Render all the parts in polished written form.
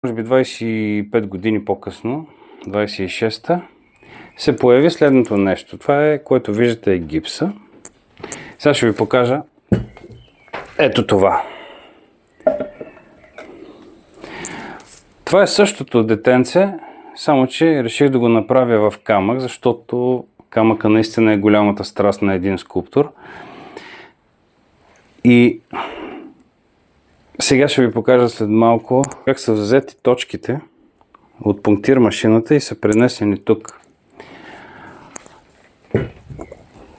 може би 25 години по-късно, 26-та, се появи следното нещо. Това е, което виждате, е гипса. Сега ще ви покажа ето това. Това е същото детенце, само че реших да го направя в камък, защото камъка наистина е голямата страст на един скулптор. И сега ще ви покажа след малко как са взети точките от пунктир машината и са пренесени тук.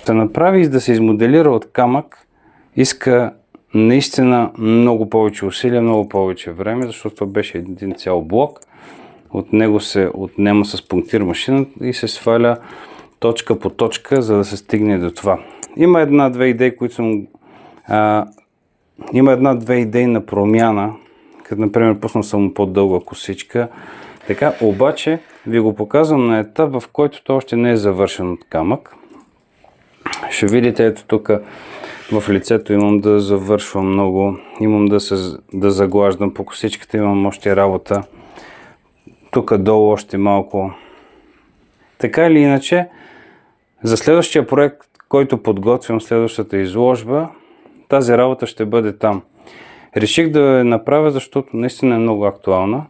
Да направи и да се измоделира от камък иска наистина много повече усилия, много повече време, защото това беше един цял блок. От него се отнема с пунктир машината и се сваля точка по точка, за да се стигне до това. Има една-две идеи, които съм... Има една-две идеи на промяна, като например пуснал съм по-дълга косичка. Така, обаче ви го показвам на етап, в който то още не е завършен от камък. Ще видите, ето тук в лицето имам да завършвам много, имам да заглаждам по косичката, имам още работа. Тук долу още малко. Така или иначе, за следващия проект, който подготвям, следващата изложба, тази работа ще бъде там. Реших да я направя, защото наистина е много актуална.